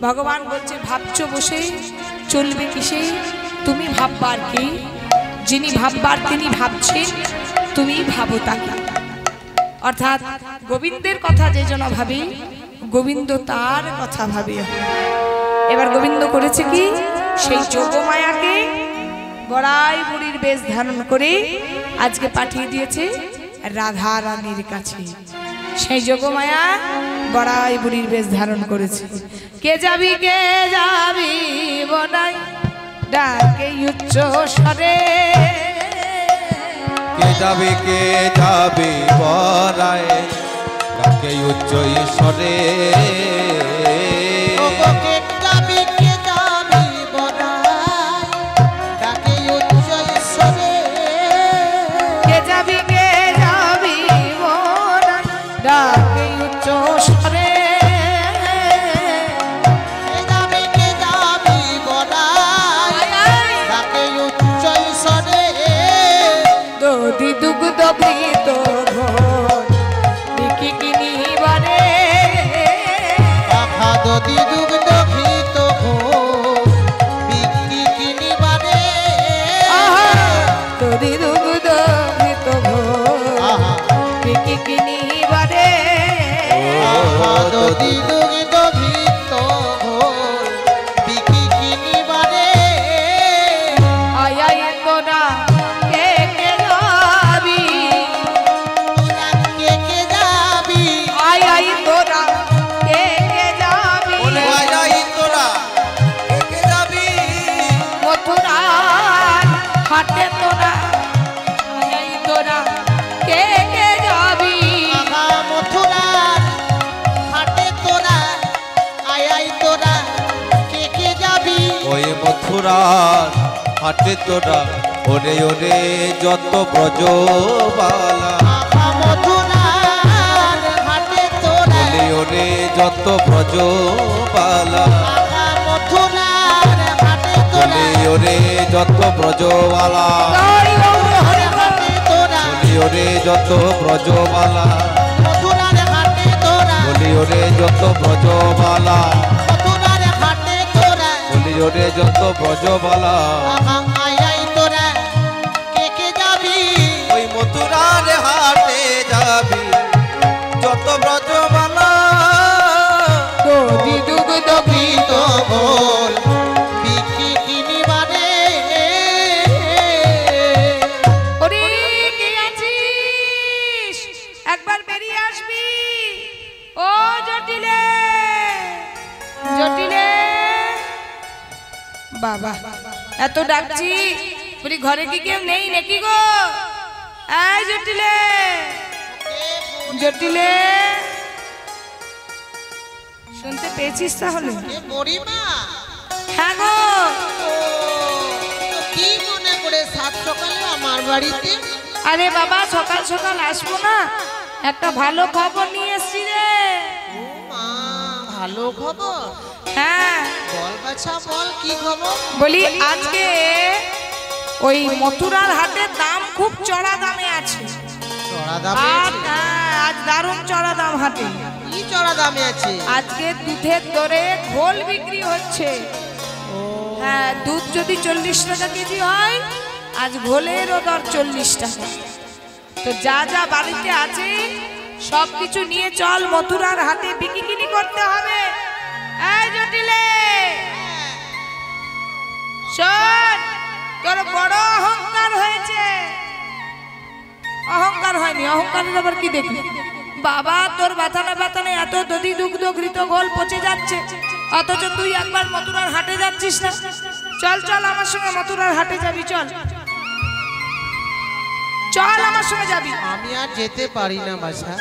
ভগবান বলছে ভাবছো বসে চলবে কিসে, তুমি ভাববার কি, যিনি ভাববার তিনি ভাবছেন, তুমি ভাবো তাকে। অর্থাৎ গোবিন্দের কথা যে জন ভাবে গোবিন্দ তার কথা ভাবে। এবার গোবিন্দ করেছে কি, সেই যোগমায়াকে বড়াই বুড়ির বেশ ধারণ করে আজকে পাঠিয়ে দিয়েছে রাধা রানীর কাছে। সেই যোগমায়া বড়াই বুড়ির বেশ ধারণ করেছে। কে যাবি বনাই ডাকে উচ্চ স্বরে, কে যাবি বনাই ডাকে উচ্চ স্বরে, মথুরার হাটে তোরা ওরে ওরে যত ব্রজবালা, মথুরার হাটে তোরা ওরে ওরে যত ব্রজবালা, মথুরার হাটে তোরা ওরে যত ব্রজবালা, ওরে যত ব্রজবালা, মথুরার হাটে তোরা ওরে যত ব্রজবালা, ওরে যত ব্রজবালা, তোরা কে যাবি ওই মথুরার হাটে যাবি যত ব্রজবালা, দুগ্ধ ঘৃত বল বিক্রি কিনিবারে, ওরে কে আছিস একবার বেরিয়ে আসবি। ও জটিলে জটিলে বাবা এত ডাকছি, বলি ঘরে কি কেউ নেই নাকি গো? এই জটিলে জটিলে শুনতে পেয়েছিস তাহলে? হ্যাঁ গো। কি মনে করে সাত সকালে আমার বাড়িতে? আরে বাবা সকাল সকাল আসবো না, একটা ভালো খবর নিয়ে এসছি রে। ভালো খবর? হ্যাঁ বল বাছা বল, কি খবর? বলি আজকে ওই মথুরার হাটে দাম খুব চড়া দামে আছে। চড়া দামে আছে? আজ দারুণ চড়া দাম হাটে। কি চড়া দামে আছে? আজকে দুধের দরে ঘোল বিক্রি হচ্ছে। হ্যাঁ, দুধ যদি 40 টাকা কেজি হয়, আজ ঘোলেরও দর 40 টাকা। তো যা যা বাড়িতে আছে সব কিছু নিয়ে চল, মথুরার হাটে বিক্রি কিনি করতে হবে। এই জটিলে শোন, তোর বড় অহংকার হয়েছে। অহংকার হয়নি, অহংকারের আবার কি দেখলি? বাবা তোর বাতানে বাতানে এত দধি দুগ্ধ ঘৃত ঘোল পচে যাচ্ছে, অথচ তুই একবার মথুরার হাটে যাচ্ছিস না। চল চল আমার সঙ্গে মথুরার হাটে যাবি, চল চল আমার সঙ্গে যাবি। আমি আর যেতে পারি না বাছা।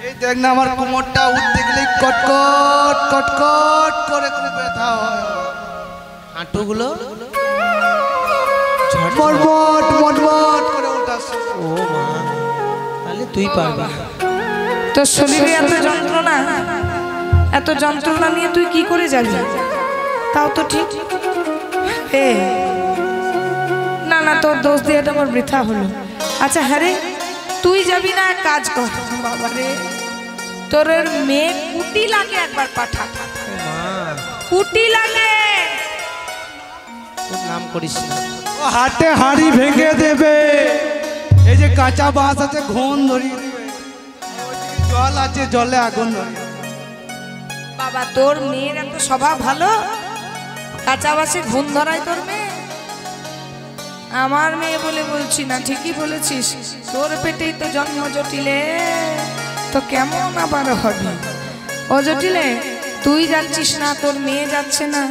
এই দেখ না আমার কোমরটা উঠতে গেলেই কটকট কটকট করে খুব ব্যথা হয়। হাঁটুগুলো মটমট মটমট করে উঠাচ্ছে। ও মা, তাহলে তুই পারবি? তোর শরীরে এত যন্ত্রণা নিয়ে তুই কি করে যাবি? তাও তো ঠিক। না না, তোর দোষ দিয়ে এটা আমার বৃথা হলো। আচ্ছা হ্যাঁ রে, তুই যাবি না, এক কাজ কর বাবারে, তোর মেয়ে কুটি লাগে একবার পাঠা, কুটি লাগে, তোর নাম করিস না। ও হাটে হাড়ি ভেঙে দেবে, এই যে কাঁচা বাঁশ আছে ঘন ধরিয়ে দেবে, ওইদিকে জল আছে জলে আগুন ধরিয়ে দেবে। বাবা তোর মেয়ের এত স্বভাব ভালো, কাঁচা বাসে ঘুম ধরায় তোর মেয়ে? আমার মেয়ে বলে বলছি না, ঠিকই বলেছিস, তোর পেটেই তো জন্ম জটিলে, তো কেমন আবার হবে? ও জটিলে, তুই যাচ্ছিস না, তোর মেয়ে যাচ্ছে না,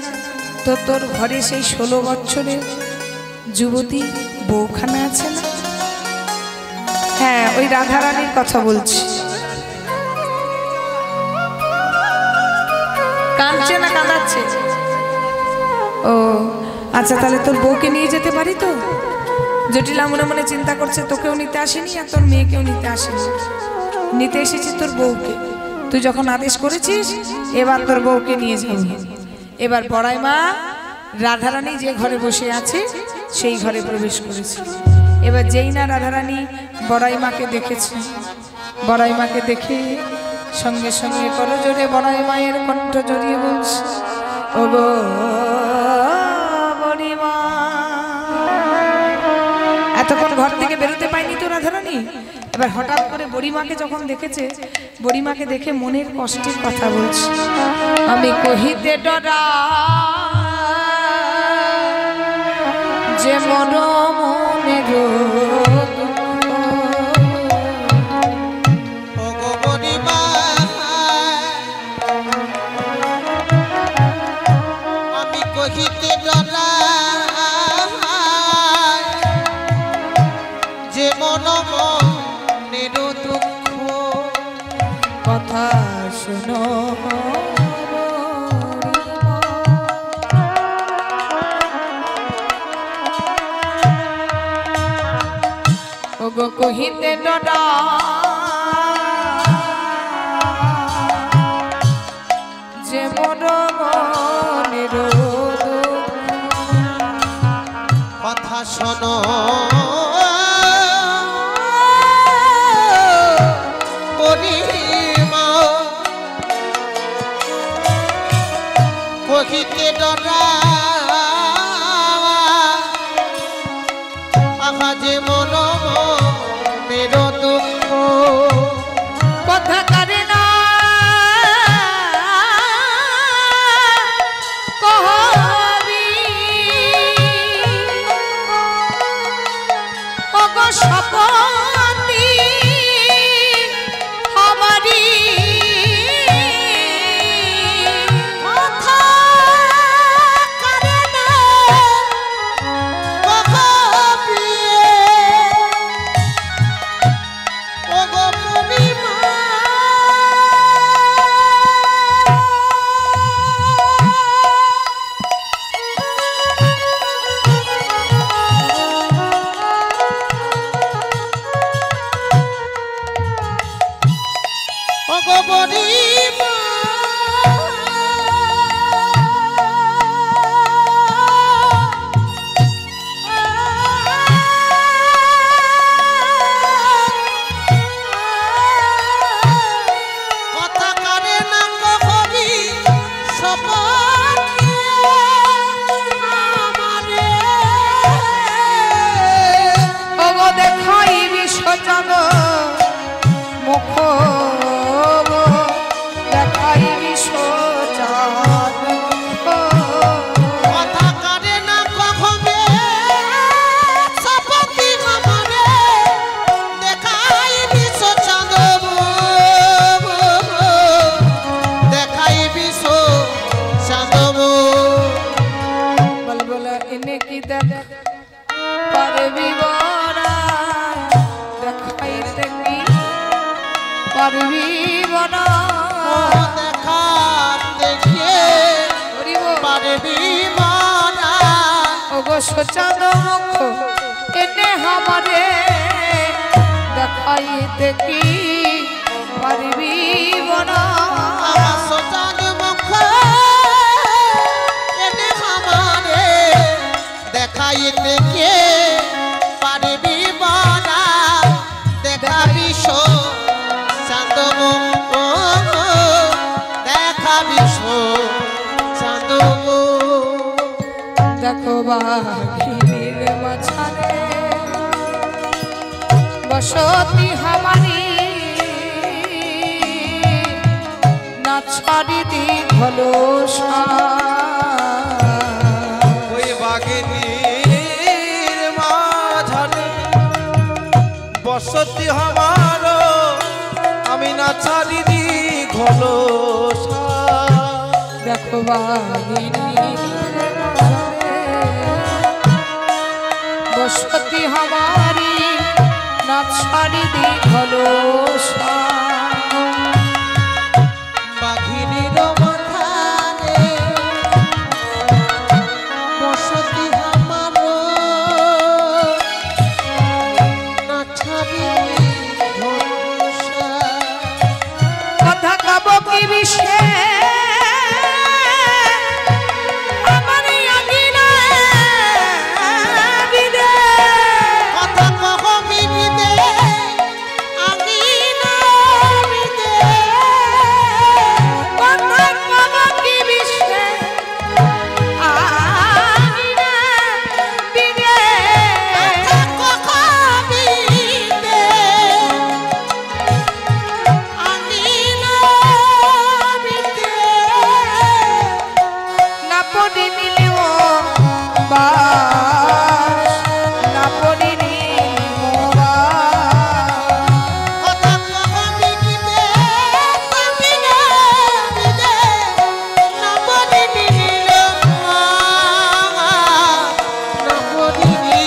তো তোর ঘরে সেই 16 বছরের যুবতী বউখানা আছে না? হ্যাঁ, ওই রাধারানীর কথা বলছি। কাঁদছে না কাঁদাচ্ছে? ও আচ্ছা, তাহলে তোর বউকে নিয়ে যেতে পারি তো? জটিলা মনে মনে চিন্তা করছে, তোকেও নিতে আসেনি আর তোর মেয়েকেও নিতে আসেনি, নিতে এসেছি তোর বউকে। তুই যখন আদেশ করেছিস, এবার তোর বউকে নিয়ে যাবি। এবার বড়াই মা রাধারানী যে ঘরে বসে আছে সেই ঘরে প্রবেশ করেছে। এবার যেই না রাধারানী বড়াই মাকে দেখেছে, বড়াই মাকে দেখে সঙ্গে সঙ্গে করজোড়ে বড়াই মায়ের কণ্ঠ জড়িয়ে বলছে, ও গো বড়িমা। এতক্ষণ ঘর থেকে বেরোতে পাইনি তো রাধারানী, এবার হঠাৎ করে বড়িমাকে যখন দেখেছে, বড়িমাকে দেখে মনের কষ্টের কথা বলছে, আমি কহিতে ডরা যে মন মনের আমি কহিতে ডরা যে মন মনের দুঃখ, কথা শোনো ওগো কহিতে ডরা যে মন মনের কথা শোনো পরিমা, কহিতে ডরা আহা যে মন মনের দুঃখ, কথা কারে না কহবি ওগো সপতি আমারি কথা কারে না কহবি ওগো পরিমা, ওগো পরিমা, কথা কারে না কহবি সপনে আমারে, ওগো দেখাই বিশ্বজগ মুখ দেখাই বিশ্বজগ মুখ কথা কারে না কহবে সপতি আমারে, দেখাই বিশ্ব চাঁদব, দেখাই বিশ্ব চাঁদব, বলবলা এনে কি দেখ পারবি বনা, দেখাইতে কি পারবি বনা, দেখা দেখে হরিব পারবি মানা, ওগো সচাঁদ মুখ এনে আমারে দেখাইতে কি পারবি বনা, সোচাঁদ মুখ এনে আমারে দেখাইতে কে পারবি মানা, দেখাই বাঘিনীর মাঝারে বসতি হামারি না ছাড়ি দি ভলোসা ওই বাঘিনীর মাঝারে বসতি আমার আমি না ছাড়ি দি ঘলসা দেখো বাঘিনীর মাঝারে বসতি হামারি না ছাড়ি দি ভলোসা বাঘিনীর মাথারে বসতি আমার না ছাড়িবি ভরসা। কথা কব কি বিষে আমার আঙিনা বিদে কথা কহিবি দে আঙিনা বিদে। কথা কব কি বিষে আঙিনা বিদে কথা কহিবি দে আঙিনা বিদে। না পড়ি নিলেও বাস না পড়ি নিলেও বাস কথা কহিবি দে আঙিনা বিদে। না বলিবি নিলমা না বলিবি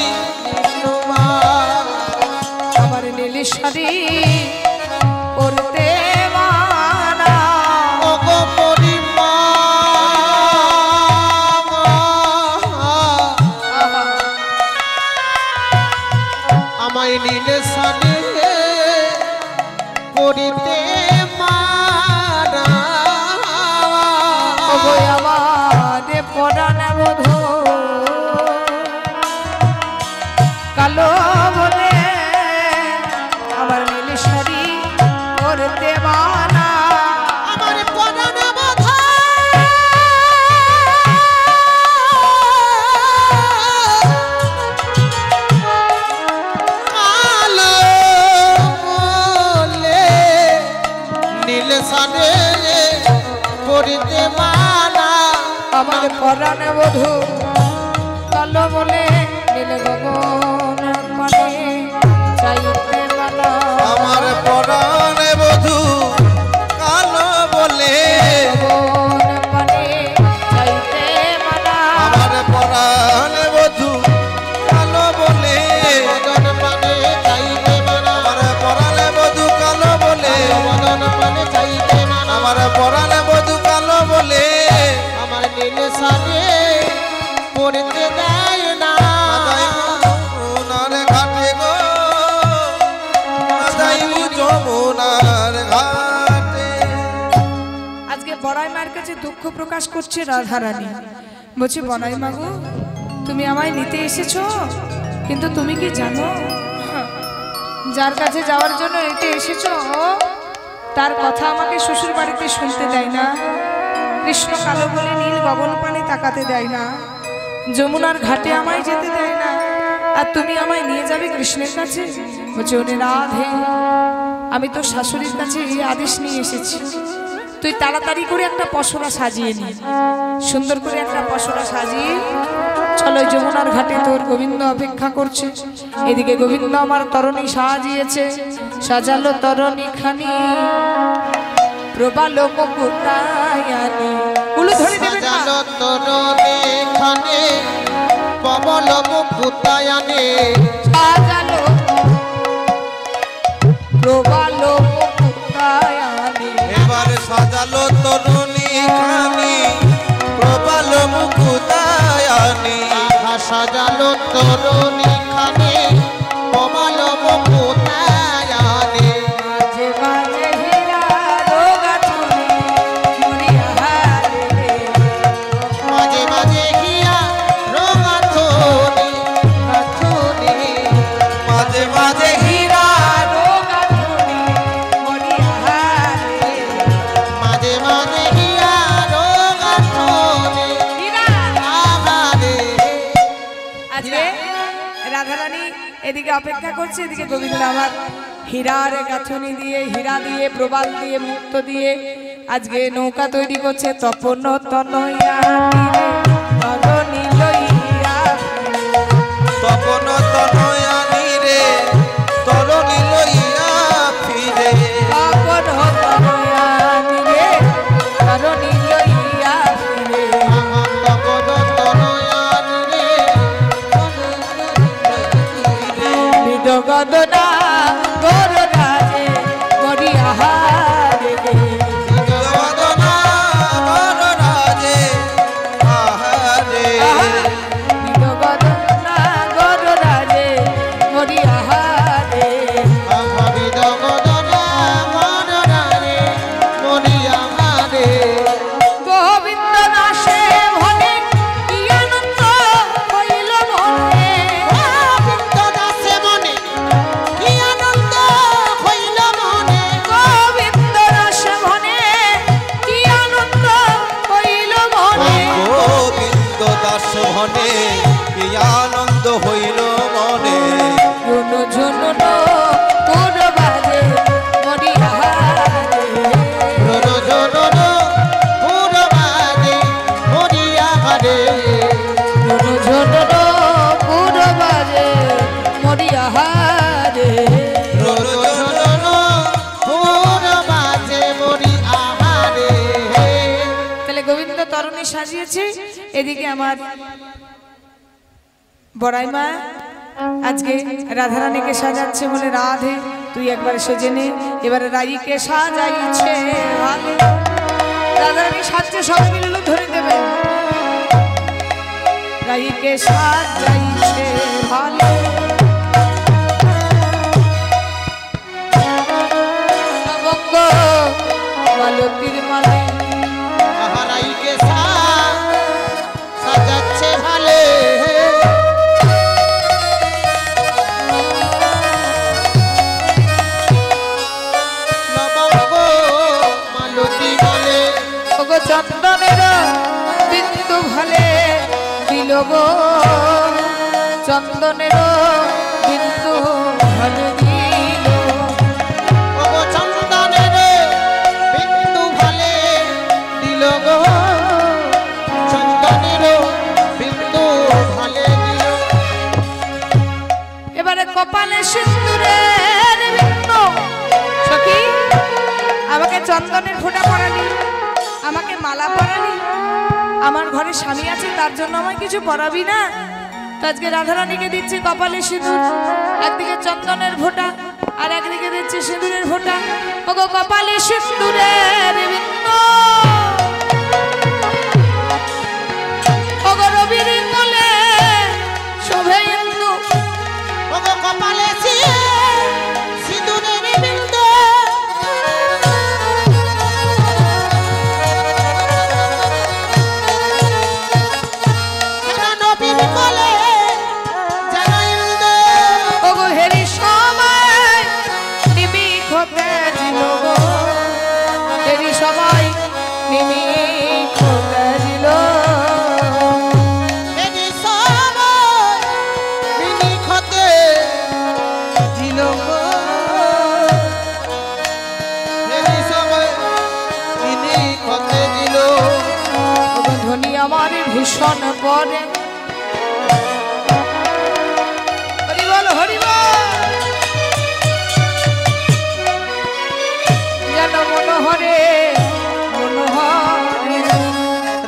নিলমা। আমার নীল শাড়ি পরতে মানা ওগো পরিমা আমায় নীল সানে পরিতে মারা। ওগো আমারে পরাণ বধূ কালো বলে আমার নীল শাড়ি পরতে মানা আমার পরাণ বাধা কালো বলে নীল সানে পরিতে মানা। আমার পরাণ বধূ কালো বলে নীল গগন মানে চাইতে মানা আমার পরাণে বধূ কালো বলে গগন মানে চাইতে মানা আমার পরাণে বধূ কালো বলে মদন পানে চাইতে মানা। আমার পরাণে বধূ কালো বলে মদন পানে চাইতে মানা। আমার পরাণে বধূ কালো বলে আমার নীল সানে পড়তে দেয় না। যমুনার ঘাটে গো যাইবু যমুনার ঘাটে। আজকে বড়াই মার কাছে দুঃখ প্রকাশ করছে রাধারানী বলছি বড়াই মাগো তুমি আমায় নিতে এসেছো কিন্তু তুমি কি জানো যার কাছে যাওয়ার জন্য নিতে এসেছো তার কথা আমাকে শ্বশুর বাড়িতে শুনতে দেয় না কৃষ্ণ কালো বলে নীল গগন পানে তাকাতে দেয় না যমুনার ঘাটে আমায় যেতে দেয় না আর তুমি আমায় নিয়ে যাবে কৃষ্ণের কাছে বলছে ওরে রাধে আমি তো শাশুড়ির কাছে এই আদেশ নিয়ে এসেছি তুই তাড়াতাড়ি করে একটা পশরা সাজিয়ে নি সুন্দর করে একটা পশরা সাজিয়ে চলো যমুনার ঘাটে তোর গোবিন্দ অপেক্ষা করছে এদিকে গোবিন্দ আমার তরণী সাজিয়েছে সাজালো তরণী খানি প্রবালো মুকুতায়ানি উলু ধরে দেবে না সাজালো তরণী খানে কমল মুকুতায়নে। সাজালো প্রবালো মুকুতায়ানি এবার সাজালো তরুণী খানি প্রবাল মুকুতায়ানি সাজালো তরণী খানে কমল মুকুতায়নে। মাঝে মাঝে হীরা রোগা চুনি মরিয়া হারে মাঝে মাঝে হিয়া রঙা থনি থনি। মাঝে মাঝে হীরা রোগা চুনি মরিয়া হারে মাঝে মাঝে হিয়া রঙা থনি হীরা আগারে। রাধারানী এদিকে অপেক্ষা করছে, এদিকে গোবিন্দ আমার হীরার গাঁথনি দিয়ে, হীরা দিয়ে, প্রবাল দিয়ে, মুক্ত দিয়ে আজকে নৌকা তৈরি করছে। তপন তনয়া তরণী লইয়া, তপন তনয়া নীরে তরণী লইয়া ফিরে। তপন তনয়া নীরে তরণী লইয়া ফিরে। বিদগদনা গোর রাজে মরিয়া হারে গে। জগদনা বর রাজে আহারে। বিদগদনা গোর রাজে মরিয়া হারে। গোবিন্দ দাসে ভনে কি আনন্দ হইল মনে। গোবিন্দ দাসে ভনে কি আনন্দ হইল মনে। গোবিন্দ দাস ভনে কি আনন্দ হইল মনে। ঝুনু ঝুনু পুর বাজে মরিয়া হারে। ঝুনু ঝুনু পুর বাজে মরিয়া হারে। তাহলে গোবিন্দ তরুণী সাজিয়েছে, এদিকে আমার বড়াই মা আজকে রাধারানীকে সাজাচ্ছে, বলে রাধে তুই একবার সেজে নে। এবারে রাইকে সাজাইছে ভালো। রাধারানী সাজছে, সবাই মিলে ধরে দেবে। রাইকে সাজাইছে ভালো। বঙ্গ মালতীর মানে সাজাচ্ছে ভালে লবঙ্গ মালতী বলে ওগো চন্দনের বিন্দু ভালে দিল গো। চন্দনের বিন্দু ভালে দিল। ওগো চন্দনের বিন্দু ভালে দিল গো। চন্দনের বিন্দু ভালে দিল। এবারে কপালে সিন্দুরের বিন্দু। সখী আমাকে চন্দনের ফোঁটা পরালি, আমাকে মালা পরালি। আমার ঘরে স্বামী আছে, তার জন্য আমায় কিছু পরাবি না? তো আজকে রাধারানীকে দিচ্ছে কপালে সিঁদুর, একদিকে চন্দনের ফোঁটা আর একদিকে দিচ্ছে সিঁদুরের ফোঁটা। ওগো কপালে সিন্দুরের বিন্দু, ওগো রবির কোলে শোভে ইন্দু। ওগো কপালে সিঁদুরের বিন্দু। নবীর কোলে যেন ইন্দু। ওগো হেরি সবাই নিমিক হতে দিল গো। হেরি সবাই নিমিক হতে দিল। এদি সবাই মিনিক হতে দিল গো। এদি সবাই মিনিক হতে দিল। ওগো ধনী আমার ভীষণ পরে। হরি বল হরি বল। যেন মনোহরে মনোহরে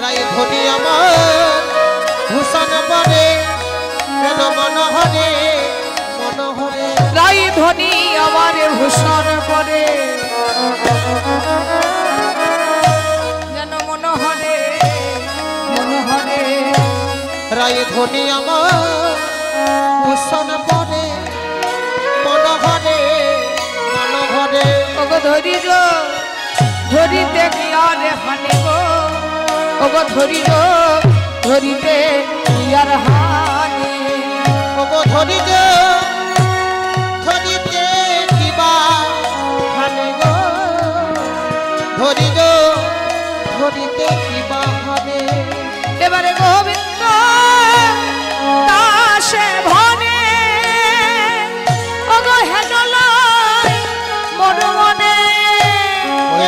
রায় ধনী আমার ভূষণ পরে যেন মনোহরে মনোহরে। রাই ধ্বনি আমার ভূষণ পরে যেন মনোহরে মনোহরে। রায় ধনী আমার ভূষণ পরে মনোহরে মনোহরে। ওগো ধরিল ধরিতে কিয়ার হানি গো। ওগো ধরিল ধরিতে কিয়ার হানি। ওগো ধরিতে ধরিতে কিবা হানি গো। ধরিল ধরিতে কিবা হানি। এবারে গোবিন্দ দাসে ভনে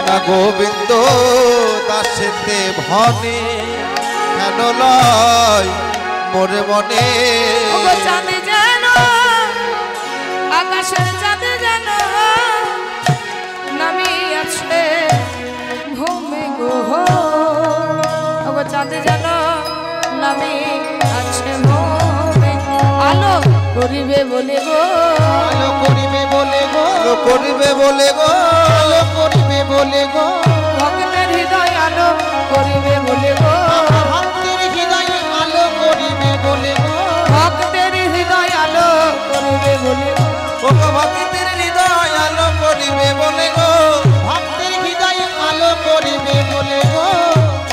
না গোবিন্দ দাসেতে ভনে কেন লয় মোরে মনে ওগো চাঁদ যেন আকাশের চাঁদ যেন নামি আছে ঘুমে গো ওগো চাঁদ যেন নামি আছে ঘুমে আলো করিবে বলে গো আলো করিবে বলে গো আলো করিবে বলে গো আলো করিবে বলে গো ভক্তের হৃদয় আলো করিবে বলে গো ভক্তের হৃদয়ে আলো করিবে বলে গো ভক্তের হৃদয় আলো করিবে বলে গো ওগো ভক্তের হৃদয় আলো করিবে বলে গো ভক্তের হৃদয়ে আলো করিবে বলে গো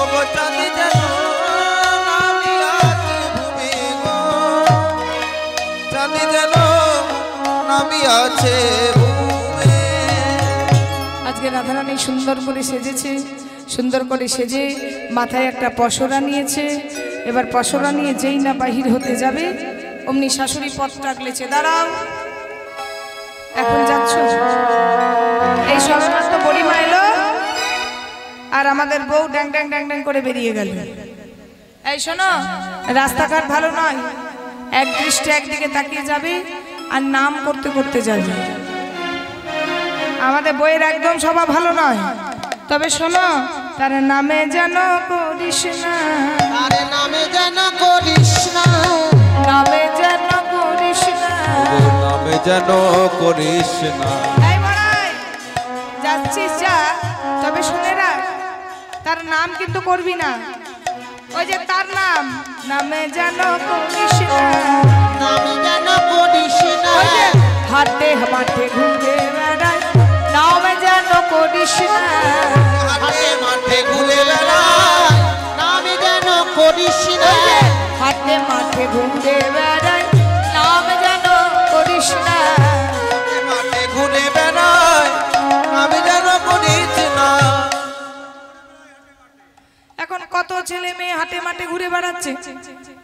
ওগো চাঁদ যেন নামি আছে ভূমি গো চাঁদ যেন নামি আছে ভূমি আজকে রাধারানী সুন্দর করে সেজেছে সুন্দর করে সেজে মাথায় একটা পসরা নিয়েছে এবার পসরা নিয়ে যেই না বাহির হতে যাবে অমনি শাশুড়ি পথ রাখলেছে দাঁড়াও এখন যাচ্ছ এই সবেমাত্র বড়িমা এলো আর আমাদের বউ ড্যাং ড্যাং ড্যাং ড্যাং করে বেরিয়ে গেল এই শোনো রাস্তাঘাট ভালো নয় এক দৃষ্টি একদিকে তাকিয়ে যাবে আর নাম করতে করতে যাবে আমাদের বইয়ের একদম স্বভাব ভালো নয় তবে শোনো তার নামে যেন করিস না তার নামে যেন করিস না নামে যেন করিস না ওগো নামে যেন করিস না এই বড়াই যাচ্ছিস যা তবে শুনে রাখ তার নাম কিন্তু করবি না ওই যে তার নাম নামে যেন করিস না নামে যেন করিস না ওই যে হাতে মাঠে ঘুরে বেড়ায় নামে যেন করিস না হাটে মাঠে ঘুরে বেড়ায় নামে যেন করিস না ওই যে হাতে মাঠে ঘুরে বেড়ায় নাম যেন করিস না হাটে মাঠে ঘুরে বেড়ায় আমি যেন করিস না এখন কত ছেলে মেয়ে হাটে মাঠে ঘুরে বেড়াচ্ছে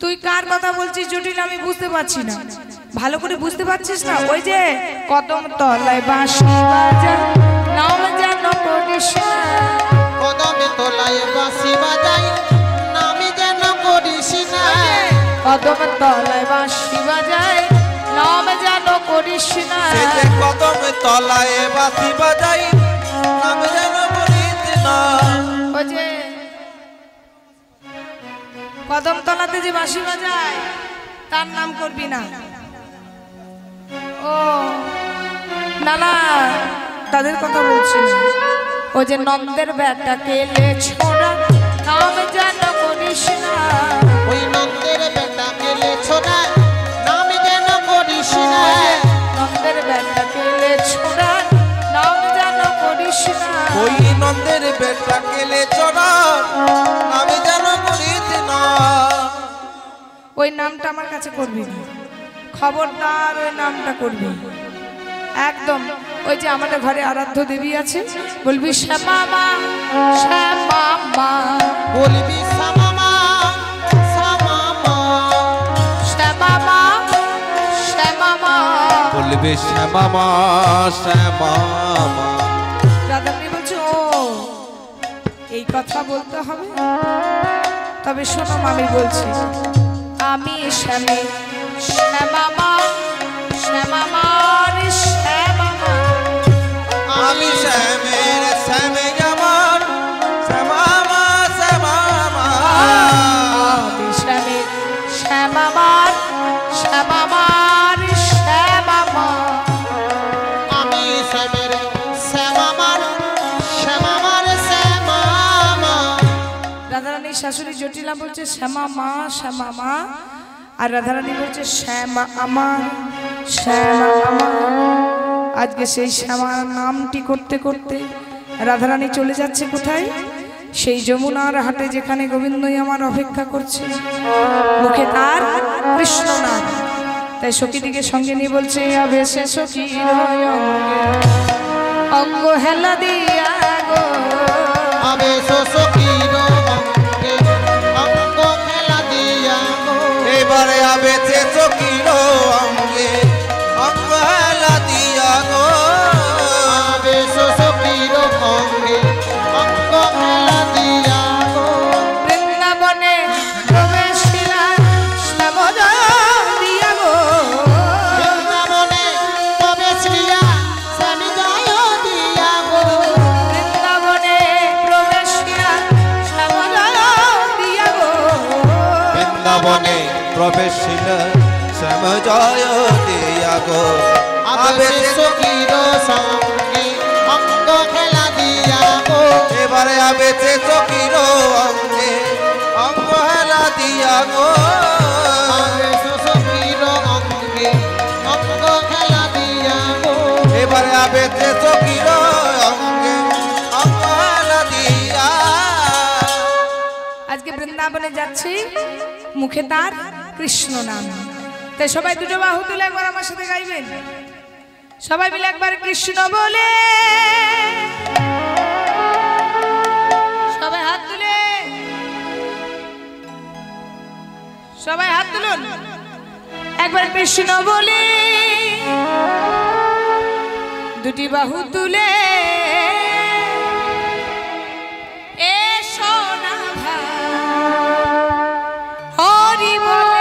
তুই কার কথা বলছিস জটিল আমি বুঝতে পারছি না ভালো করে বুঝতে পারছিস না ওই যে কদম তলায় বাঁশি বাজা নাম যেন করিস না কদমে তোলায় বাঁশি বাজাই নামে যেন করিস না কদম তলায় বাঁশি বাজায় নাম যেন করিস না সে যে কদমে তলায় বাঁশি বাজাই আমি যেন করিস না ওই যে কদম তলাতে যে বাঁশি বাজায় তার নাম করবি না ও না না তাদের কথা বলছি না ও যে নন্দের বেটা কেলে ছোড়া নাম যেন করিস না ওই নন্দের বেটা গেলে ছোড়া নামে যেন করিস না নন্দের বেটা কেলে ছোড়া নাম যেন করিস না ওই নন্দের বেটা কেলে চড়া আমি যেন করিস না ওই নামটা আমার কাছে করবি না খবরদার ওই নামটা করবি একদম ওই যে আমাদের ঘরে আরাধ্য দেবী আছে বলবি শ্যামা মা শ্যামা মা বলবি সামামা সামামা শ্যামা মা শ্যামা মা বলবে শ্যামা মা শ্যামা মা রাধারানী বলছে ও এই কথা বলতে হবে তবে শোনো আমি বলছি আমি শ্যামে শ্যামা মা শ্যামা মা রে শ্যামা মা আমি শ্যামের শ্যামে আমার শ্যামা মা শ্যামা মা আমি শ্যামে শ্যামা মা শ্যামা মা রে শ্যামা মা আমি শ্যামের শ্যামামার শ্যামামার শ্যামামা রাধারানীর শাশুড়ি জটিলা বলছে শ্যামা মা শ্যামা মা আর রাধারানী বলছে শ্যামা আমার শ্যামা আমার আজকে সেই শ্যামার নামটি করতে করতে রাধারানী চলে যাচ্ছে কোথায় সেই যমুনার হাটে যেখানে গোবিন্দই আমার অপেক্ষা করছে মুখে তার কৃষ্ণ নাম তাই সখীদিকে সঙ্গে নিয়ে বলছে আবে সে সখীর অঙ্গ হেলা দিয়া গো আবে সখীর অঙ্গে অঙ্গ খেলা দিয়া গো এবারে আবেছে চকির অঙ্গে অঙ্গলা দিয়া গো আবে সখীর অঙ্গে প্রবেশিল শ্যাম জয় দিয়া গো আবে সখীর সঙ্গে অঙ্গ খেলা দিয়া গো এবারে আবেছে চকির অঙ্গে অঙ্গ হেলা দিয়া গো আবে সখীর অঙ্গে অঙ্গ খেলা দিয়া গো এবারে আবেছে চকির অঙ্গে অঙ্গ হেলা দিয়া। আজকে বৃন্দাবনে যাচ্ছি, মুখে তার কৃষ্ণ নাম। তাই সবাই দুটো বাহু তুলে একবার আমার সাথে গাইবেন। সবাই মিলে একবার কৃষ্ণ বলে, সবাই হাত তুলে, সবাই হাত তুলুন, একবার কৃষ্ণ বলে দুটি বাহু তুলে এ সোনা হরি বলে।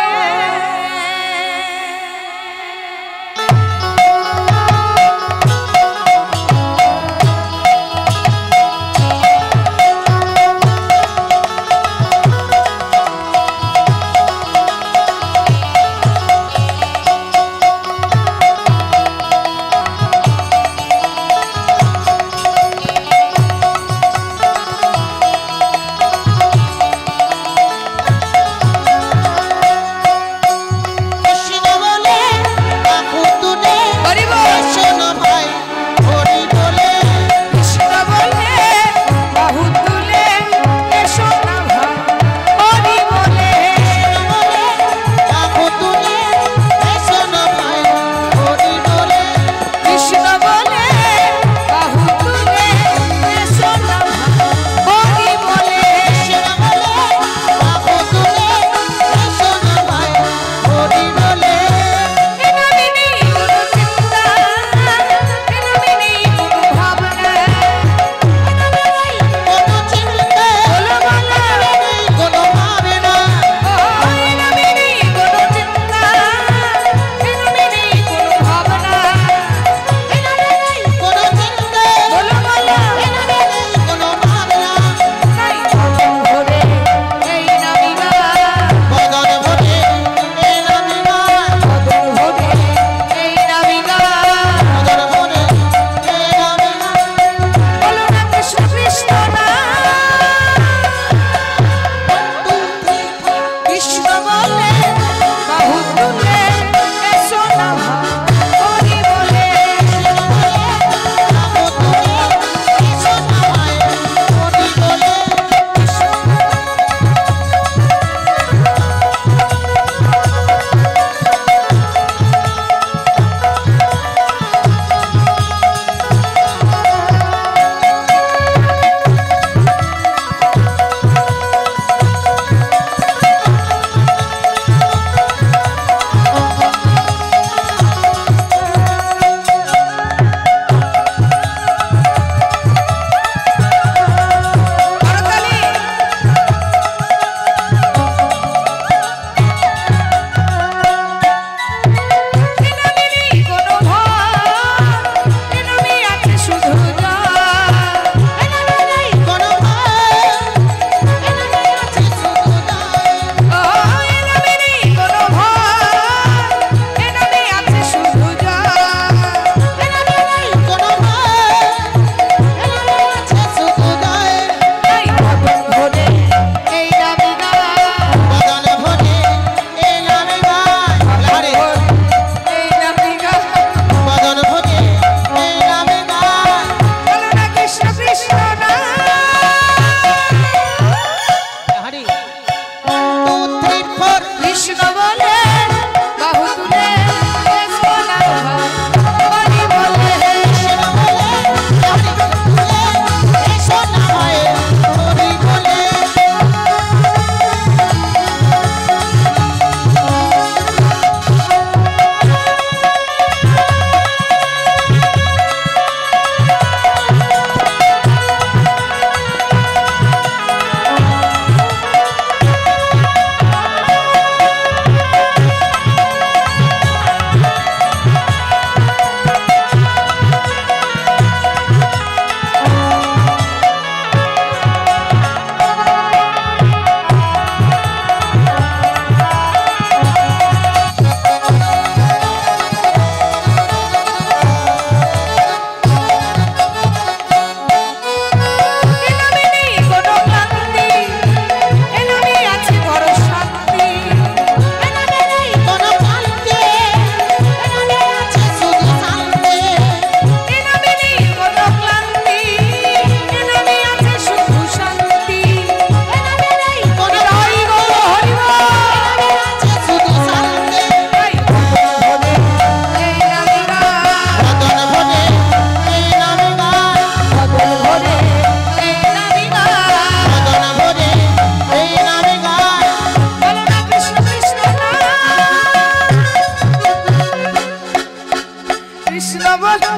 কৃষ্ণ বলে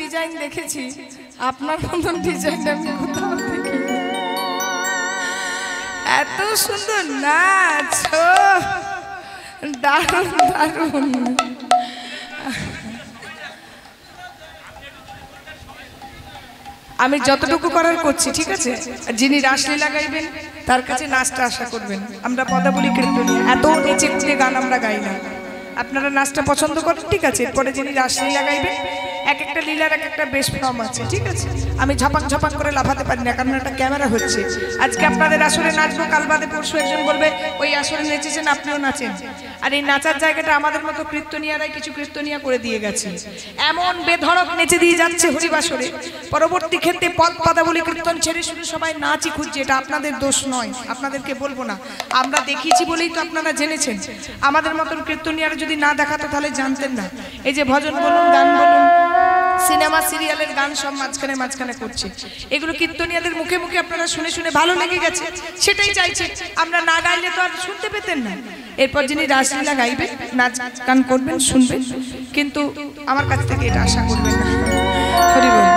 ডিজাইন দেখেছি, আপনার মতন ডিজাইন আমি কোথাও দেখি। এত সুন্দর নাচ, দারুণ দারুণ। আমি যতটুকু করার করছি, ঠিক আছে? যিনি রাসলীলা গাইবেন তার কাছে নাচটা আশা করবেন। আমরা পদাবলী কীর্তনীয়, এত নিচে নিচে গান আমরা গাই না। আপনারা নাচটা পছন্দ করেন, ঠিক আছে? এরপরে যিনি রাসলীলা গাইবেন, এক একটা লীলার এক একটা বেশ ফর্ম আছে, ঠিক আছে? আমি ঝাপাক ঝাপাক করে লাফাতে পারি না, কারণ একটা ক্যামেরা হচ্ছে। আজকে আপনাদের আসরে নাচবো, কাল বাদে পরশু একজন বলবে ওই আসরে নেচেছেন, আপনিও নাচেন। আর এই নাচার জায়গাটা আমাদের মতো কীর্তনিয়ারাই কিছু কীর্তনিয়া করে দিয়ে গেছে। এমন বেধড়ক নেচে দিয়ে যাচ্ছে হরিবাসরে, পরবর্তী ক্ষেত্রে পদ পদাবলী কীর্তন ছেড়ে শুধু সবাই নাচই খুঁজছে। এটা আপনাদের দোষ নয়, আপনাদেরকে বলবো না, আমরা দেখিয়েছি বলেই তো আপনারা জেনেছেন। আমাদের মতন কীর্তনিয়ারা যদি না দেখাতো তাহলে জানতেন না। এই যে ভজন বলুন, গান বলুন, সিনেমা সিরিয়ালের গান সব মাঝখানে মাঝখানে করছে, এগুলো কীর্তনিয়াদের মুখে মুখে আপনারা শুনে শুনে ভালো লেগে গেছে, সেটাই চাইছে। আমরা না গাইলে তো আর শুনতে পেতেন না। এরপর যিনি রাসলীলা গাইবেন, নাচ গান করবেন, শুনবেন, কিন্তু আমার কাছ থেকে এটা আশা করবেন না। হরি বল।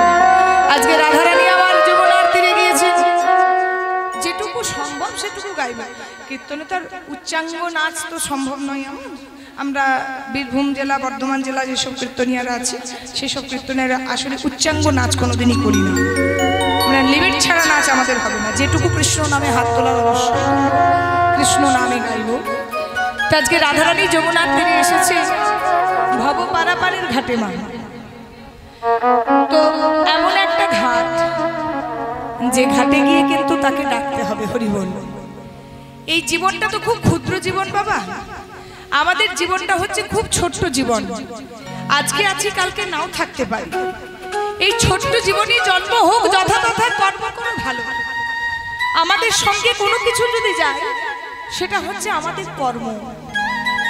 আজকে রাধারানী আমার যমুনার তীরে গিয়েছে, যেটুকু সম্ভব সেটুকু গাইবে। কীর্তনে তার উচ্চাঙ্গ নাচ তো সম্ভব নয়। আমরা বীরভূম জেলা, বর্ধমান জেলা যেসব কীর্তনিয়ারা আছে, সেসব কীর্তনিয়ারা আসলে উচ্চাঙ্গ নাচ কোনোদিনই করি না। মানে লিমিট ছাড়া নাচ আমাদের হবে না। যেটুকু কৃষ্ণ নামে হাত তোলার অবশ্য, কৃষ্ণ নামে গাইব। তো আজকে রাধারানী যমুনার তীরে এসেছে, ভব পারাপারের ঘাটে মা। তো এমন একটা ঘাট, যে ঘাটে গিয়ে কিন্তু তাকে ডাকতে হবে হরি বল। এই জীবনটা তো খুব ক্ষুদ্র জীবন বাবা, আমাদের জীবনটা হচ্ছে খুব ছোট্ট জীবন। আজকে আছি, কালকে নাও থাকতে পারি। এই ছোট্ট জীবনে জন্ম হোক, যথাযথা কর্ম করে ভালো। আমাদের সঙ্গে কোনো কিছু যদি যায়, সেটা হচ্ছে আমাদের কর্ম।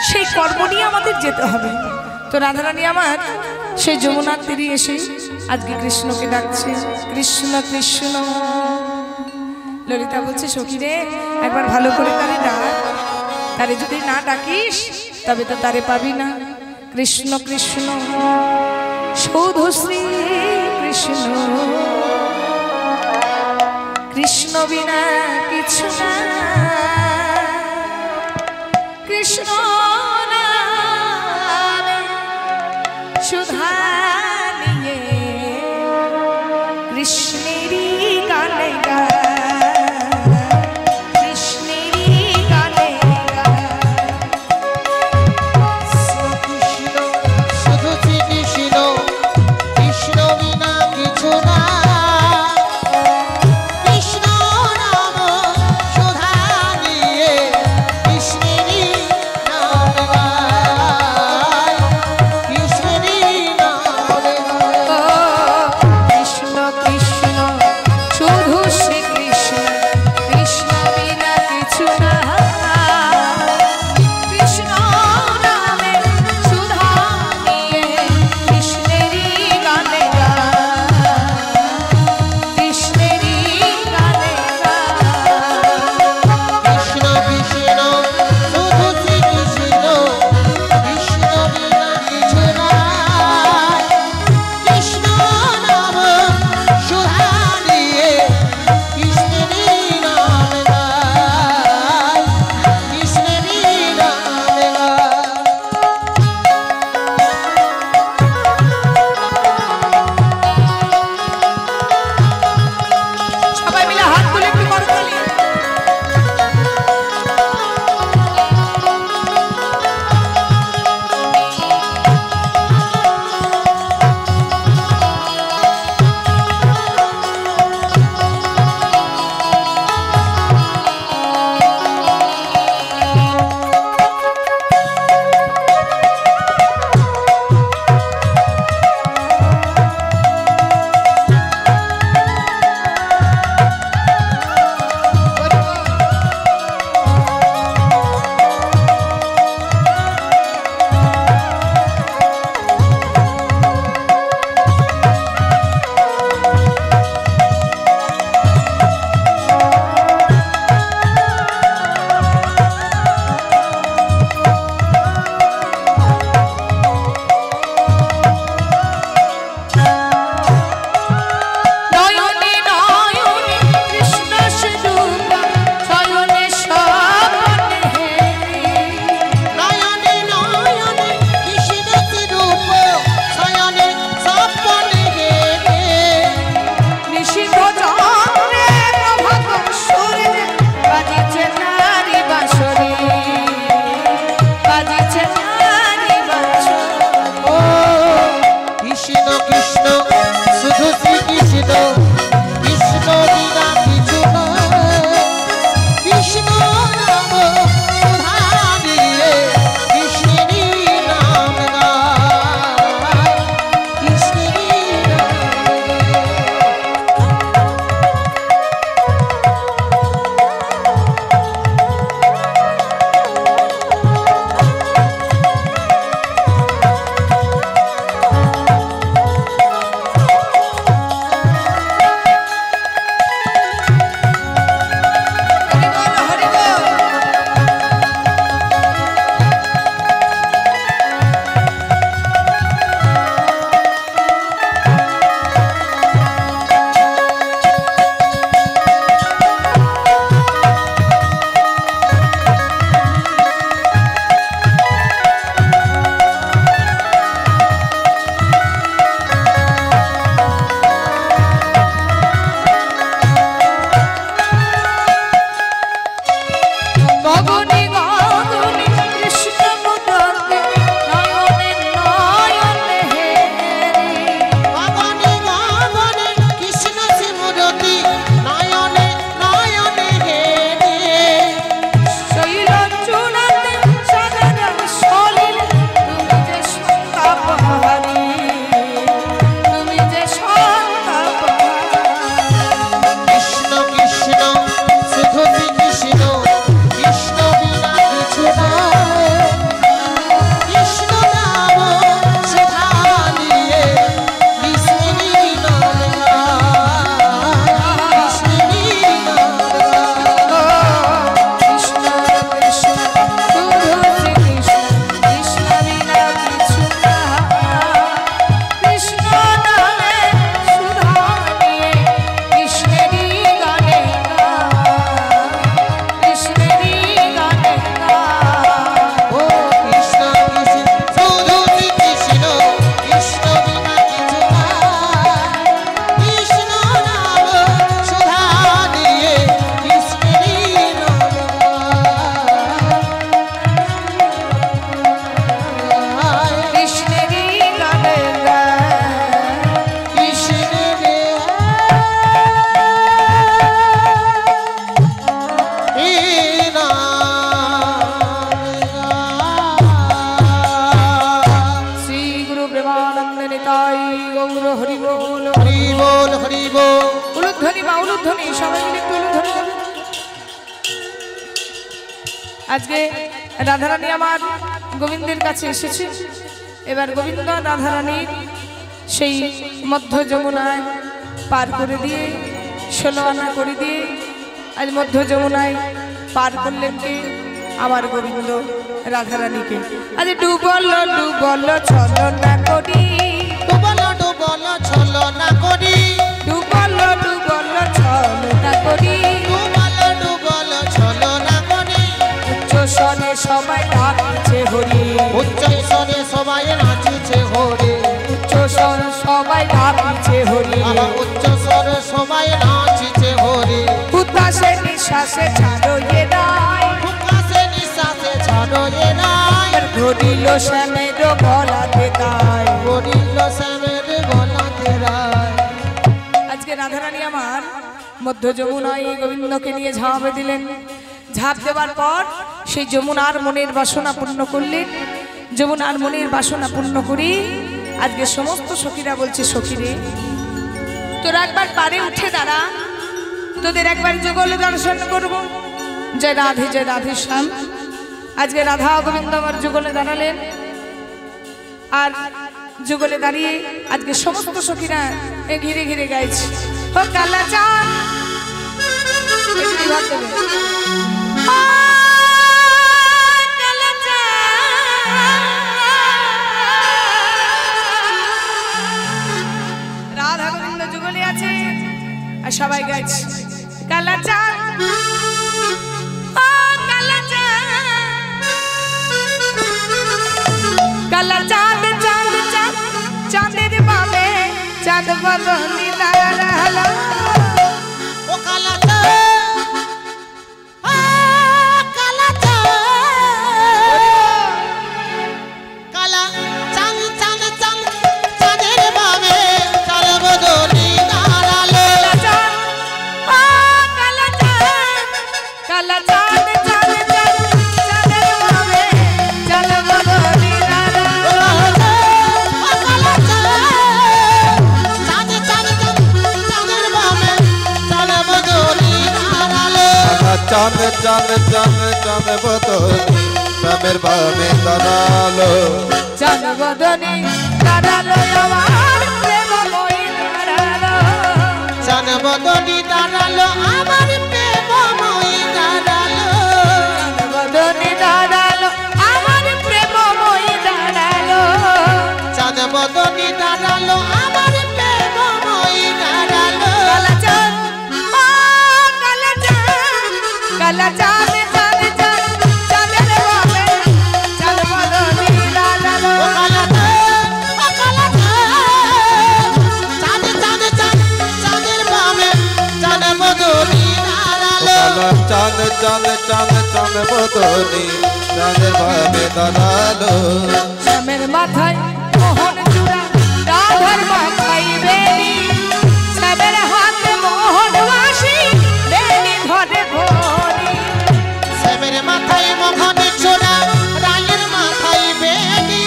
সেই কর্ম নিয়ে আমাদের যেতে হবে। তো রাধারানী আমার সেই যমুনার তীরে এসে আজকে কৃষ্ণকে ডাকছে, কৃষ্ণ কৃষ্ণ। ললিতা বলছে, সখী রে, একবার ভালো করে তারে ডাক। তারে যদি না ডাকিস তবে তো তারে পাবি না। কৃষ্ণ কৃষ্ণ শুধু শ্রী কৃষ্ণ, কৃষ্ণ বিনা কিছু না। কৃষ্ণ নামে সুধা নিয়ে কৃষ্ণেরই গানে গায়। কৃষ্ণ নাম সুধা গগনে গগনে কৃষ্ণ মুদতে নয়নে নয়নে হে গগনে গগনে কৃষ্ণ শিমুরতি নয়নে নয়নে হে শৈল চূড়াতে সাগর সলিল তুমি যে সন্তাপহারী তুমি যে সন্তাপহারী কৃষ্ণ কৃষ্ণ শুধু কৃষ্ণ কৃষ্ণ বিনা কিছু নয় কৃষ্ণ নাম সুধা নিয়ে কৃষ্ণেরই নাম গায়, কৃষ্ণেরই নাম গায়। কৃষ্ণ কৃষ্ণ শুধু কৃষ্ণ কৃষ্ণ বিনা কিছু না কৃষ্ণ নামে সুধা নিয়ে কৃষ্ণেরই গানে কৃষ্ণেরই গানে ও কৃষ্ণ কৃষ্ণ শুধু কৃষ্ণ কৃষ্ণ বিনা কিছু নয় কৃষ্ণ নাম সুধা নিয়ে কৃষ্ণেরই নাম গায়। কৃষ্ণেরই গানে কৃষ্ণেরই শ্রী গুরু প্রেমানন্দ নিতাই গৌর হরি বল হরি বল হরি বল। উলুধ্বনি বা উলুধ্বনি সবাই মিলে একটু উলুধ্বনি করুন। আজকে রাধারানী আমার গোবিন্দের কাছে এসেছে। এবার গোবিন্দ রাধারানীর সেই মধ্য যমুনায় পার করে দিয়ে 16 আনা করে দিয়ে আজ মধ্য যমুনায় পার করলেন কে? আমার গোবিন্দ রাধারানীকে। আজ ডুবল ডুবল ছলো না করি ডুবল ছল না করি ডুবল ডুবল ছলো না করি ডুবল ছল না করি উচ্চ স্বরে সবাই ডাকছে হরি উচ্চ স্বরে সবাই নাচিছে হরে উচ্চ স্বরে সবাই ডাকছে হরি আহা উচ্চ স্বরে সবাই নাচিছে হরে উদাসে নিঃশ্বাসে ছাড়ো এ রায় ফুকাসে নিঃশ্বাসে ছাড়ো এ নাই ধরিল শ্যামের গলাতে গায়। করিল শ্যামের গলাতে রায়। আজকে রাধারানী আমার মধ্য যমুনায় গোবিন্দকে নিয়ে ঝাঁপে দিলেন। ঝাঁপ দেওয়ার পর সেই যমুনার মনের বাসনা পূর্ণ করলেন। যমুনার মনের বাসনা পূর্ণ করি আজকে সমস্ত সখীরা বলছে, সখীরে তোরা একবার পারে উঠে দাঁড়া, তোদের একবার যুগল দর্শন করব। জয় রাধে শ্যাম। আজকে রাধা গোবিন্দ আমার যুগলে দাঁড়ালেন। আর যুগলে দাঁড়িয়ে আজকে সমস্ত সখীরা ঘিরে ঘিরে গাইছে, ও কালা চাঁদ একটু ভাগ দেবে। ও কালা চাঁদ। রাধা গোবিন্দ যুগলে আছে আর সবাই গাইছে কালা চাঁদ, ও কালা চাঁদ, কালা চাঁদ চাঁদ চাঁদ চাঁদের বামে চাঁদ বদনি দাঁড়ালো। ও কালা চাঁদ, ও কালা চাঁদ, কালা চাঁদ চাঁদ চাঁদ চাঁদের বামে চাঁদ বদনি দাঁড়ালো। কালা চাঁদ, কালা চাঁদ চাঁদ চাঁদ চাঁদের বামে চাঁদ বদনি দাঁড়ালো। ও কালা চাঁদ, চাঁদ চাঁদ চাঁদ চাঁদের বামে চাঁদ বদনি দাঁড়ালো। চাঁদ চাঁদ চাঁদ চাঁদ বদল শ্যামের বামে দাঁড়ালো। চাঁদ বদনি দাঁড়ালো আমার প্রেমময়ী দাঁড়ালো। চাঁদ বদনি দাঁড়ালো আমার প্রেমময়ী দাঁড়ালো। চাঁদ বদনি দাঁড়ালো আমার প্রেমময়ী দাঁড়ালো। চাঁদ বদনি দাঁড়ালো আমার প্রেমময়ী দাঁড়ালো। কালা চাঁদ, ও কালা চাঁদ, কালা চাঁদ চাঁদ চাঁদ চাঁদের বামে চাঁদ বদনি দাঁড়ালো। ও কালা চাঁদ, ও কালা চাঁদ, চাঁদ চাঁদ চাঁদ চাঁদের বামে চাঁদ বদনি দাঁড়ালো। চাঁদ চাঁদ চাঁদ চাঁদ বদনি রাধের ভাবে দাঁড়ালো শ্যামের মাথায় মোহন চূড়া রাধার মাথায় বেনি শ্যামের হাতে মোহন বাঁশি বেনি ধরে ঘড়ি শ্যামের মাথায় মোহন চূড়া রায়ের মাথায় বেনি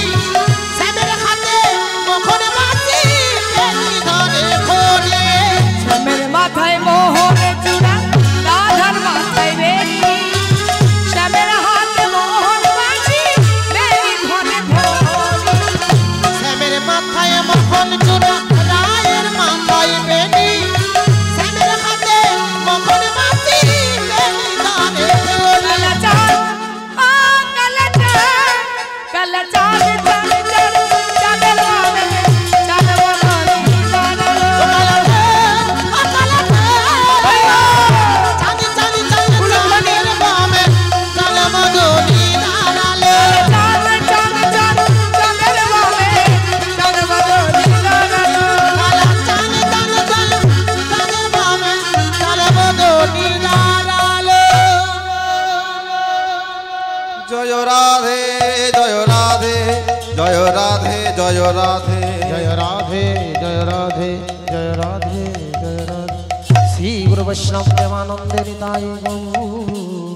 শ্যামের হাতে মোহন বাঁশি বেনি ধরে ঘড়ি শ্যামের মাথায় মোহন চূড়া রাধার মাথায় বেনি শ্যামের হাতে মোহন বাঁশি বেনি ধরে ঘড়ি শ্যামের মাথায় মোহন চূড়া রায়ের মাথায় বেনি শ্যামের হাতে মোহন বাঁশি বেনি ধরে ঘড়ি কালা চাঁদ চাঁদ চাঁদ চাঁদের বামে চাঁদ বদনি দাঁড়ালো চাঁদ চাঁদ চাঁদ চাঁদের বামে চাঁদ বদনি দাঁড়ালো চাঁদ চাঁদ চাঁদ চাঁদের বামে চাঁদ বদনি দাঁড়ালো চাঁদ চাঁদ চাঁদ চাঁদের বামে চাঁদ বদনি দাঁড়ালো জয় রাধে জয় রাধে জয় রাধে জয় রাধে जय राधे जय राधे जय राधे जय राधे श्री गुरु वैष्णव प्रेमानंद निताय गौर